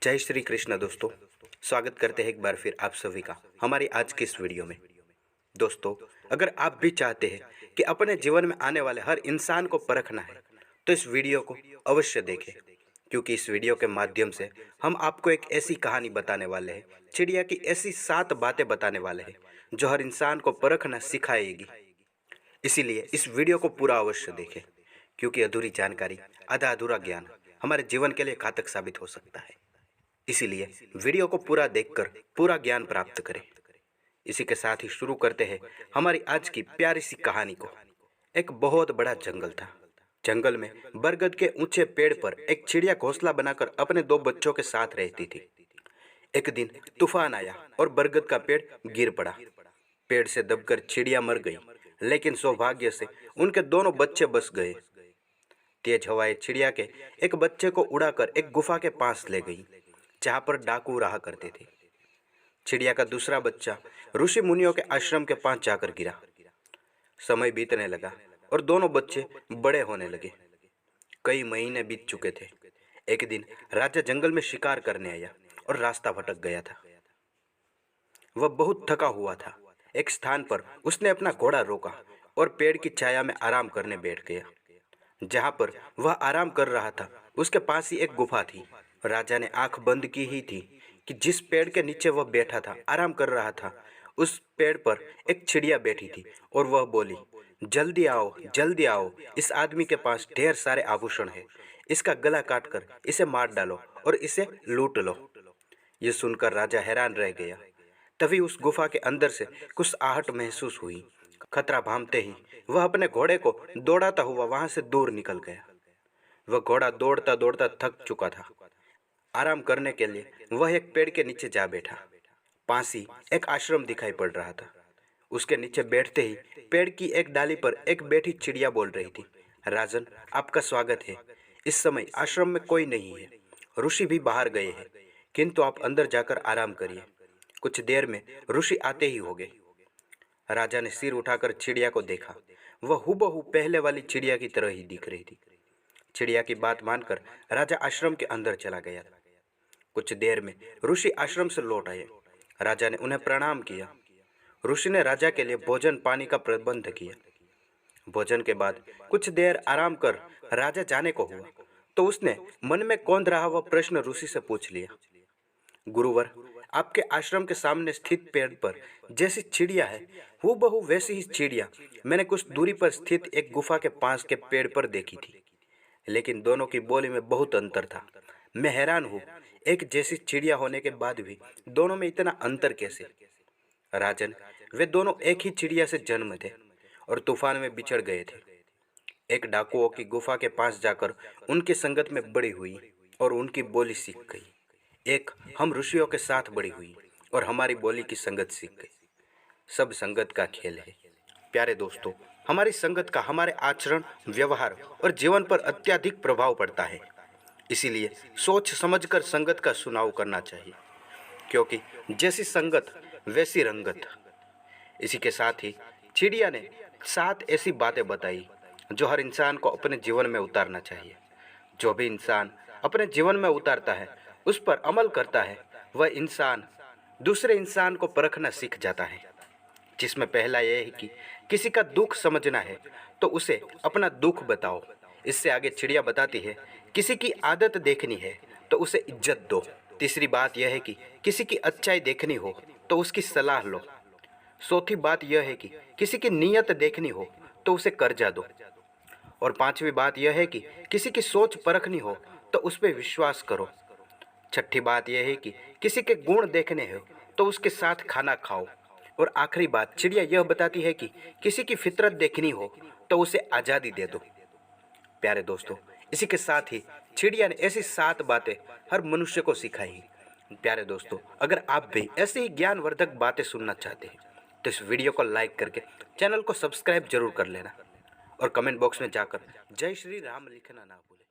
जय श्री कृष्ण दोस्तों। स्वागत करते हैं एक बार फिर आप सभी का हमारी आज की इस वीडियो में। दोस्तों, अगर आप भी चाहते हैं कि अपने जीवन में आने वाले हर इंसान को परखना है तो इस वीडियो को अवश्य देखें, क्योंकि इस वीडियो के माध्यम से हम आपको एक ऐसी कहानी बताने वाले हैं, चिड़िया की ऐसी 7 बातें बताने वाले हैं जो हर इंसान को परखना सिखाएगी। इसीलिए इस वीडियो को पूरा अवश्य देखें, क्योंकि अधूरी जानकारी, आधा अधूरा ज्ञान हमारे जीवन के लिए घातक साबित हो सकता है। इसीलिए वीडियो को पूरा देखकर पूरा ज्ञान प्राप्त करें। इसी के साथ ही शुरू करते हैं हमारी आज की प्यारी सी कहानी को। एक बहुत बड़ा जंगल था। जंगल में बरगद के ऊंचे पेड़ पर एक चिड़िया घोंसला बनाकर अपने 2 बच्चों के साथ रहती थी। एक दिन तूफान आया और बरगद का पेड़ गिर पड़ा। पेड़ से दबकर चिड़िया मर गई, लेकिन सौभाग्य से उनके दोनों बच्चे बच गए। तेज हवाएं चिड़िया के एक बच्चे को उड़ाकर एक गुफा के पास ले गई, जहां पर डाकू रहा करते थे। चिड़िया का दूसरा बच्चा ऋषि मुनियों के आश्रम के पास जाकर गिरा। समय बीतने लगा और दोनों बच्चे बड़े होने लगे। कई महीने बीत चुके थे। एक दिन राजा जंगल में शिकार करने आया और रास्ता भटक गया था। वह बहुत थका हुआ था। एक स्थान पर उसने अपना घोड़ा रोका और पेड़ की छाया में आराम करने बैठ गया। जहां पर वह आराम कर रहा था, उसके पास ही एक गुफा थी। राजा ने आंख बंद की ही थी कि जिस पेड़ के नीचे वह बैठा था, आराम कर रहा था, उस पेड़ पर एक चिड़िया बैठी थी और वह बोली, जल्दी आओ, इस आदमी के पास ढेर सारे आभूषण है। इसका गला काटकर इसे मार डालो और इसे लूट लो। ये सुनकर राजा हैरान रह गया। तभी उस गुफा के अंदर से कुछ आहट महसूस हुई। खतरा भांपते ही वह अपने घोड़े को दौड़ाता हुआ वहां से दूर निकल गया। वह घोड़ा दौड़ता दौड़ता थक चुका था। आराम करने के लिए वह एक पेड़ के नीचे जा बैठा। पास ही एक आश्रम दिखाई पड़ रहा था। उसके नीचे बैठते ही पेड़ की एक डाली पर एक बैठी चिड़िया बोल रही थी, राजन, आपका स्वागत है। इस समय आश्रम में कोई नहीं है, ऋषि भी बाहर गए हैं, किंतु आप अंदर जाकर आराम करिए। कुछ देर में ऋषि आते ही होंगे। राजा ने सिर उठाकर चिड़िया को देखा। वह हूबहू पहले वाली चिड़िया की तरह ही दिख रही थी। चिड़िया की बात मानकर राजा आश्रम के अंदर चला गया। कुछ देर में ऋषि आश्रम से लौट आए। राजा ने उन्हें प्रणाम किया। ऋषि ने राजा के लिए भोजन पानी का प्रबंध किया। भोजन के बाद कुछ देर आराम कर राजा जाने को हुआ तो उसने मन में कौंध रहा वह प्रश्न ऋषि से पूछ लिया, गुरुवर, आपके आश्रम के सामने स्थित पेड़ पर जैसी चिड़िया है, हूबहू वैसी ही चिड़िया मैंने कुछ दूरी पर स्थित एक गुफा के पास के पेड़ पर देखी थी, लेकिन दोनों की बोली में बहुत अंतर था। मैं हैरान हूँ, एक जैसी चिड़िया होने के बाद भी दोनों में इतना अंतर कैसे? राजन, वे दोनों एक ही चिड़िया से जन्म थे और तूफान में बिछड़ गए थे। एक डाकुओं की गुफा के पास जाकर उनकी संगत में बड़ी हुई और उनकी बोली सीख गई। एक हम ऋषियों के साथ बड़ी हुई और हमारी बोली की संगत सीख गई। सब संगत का खेल है। प्यारे दोस्तों, हमारी संगत का हमारे आचरण, व्यवहार और जीवन पर अत्यधिक प्रभाव पड़ता है। इसीलिए सोच समझकर संगत का चुनाव करना चाहिए, क्योंकि जैसी संगत वैसी रंगत। इसी के साथ ही चिड़िया ने 7 ऐसी बातें बताई जो हर इंसान को अपने जीवन में उतारना चाहिए। जो भी इंसान अपने जीवन में उतारता है, उस पर अमल करता है, वह इंसान दूसरे इंसान को परखना सीख जाता है। जिसमें पहला यह है कि किसी का दुख समझना है तो उसे अपना दुख बताओ। इससे आगे चिड़िया बताती है, किसी की आदत देखनी है तो उसे इज्जत दो। तीसरी बात यह है कि किसी की अच्छाई देखनी हो तो उसकी सलाह लो। चौथी बात यह है कि किसी की नीयत देखनी हो तो उसे कर्जा दो। और पांचवी बात यह है कि किसी की सोच परखनी हो तो उस पर विश्वास करो। छठी बात यह है कि किसी के गुण देखने हो तो उसके साथ खाना खाओ। और आखिरी बात चिड़िया यह बताती है कि किसी की फितरत देखनी हो तो उसे आज़ादी दे दो। प्यारे दोस्तों, इसी के साथ ही चिड़िया ने ऐसी 7 बातें हर मनुष्य को सिखाई। प्यारे दोस्तों, अगर आप भी ऐसी ही ज्ञानवर्धक बातें सुनना चाहते हैं तो इस वीडियो को लाइक करके चैनल को सब्सक्राइब जरूर कर लेना और कमेंट बॉक्स में जाकर जय श्री राम लिखना ना भूलें।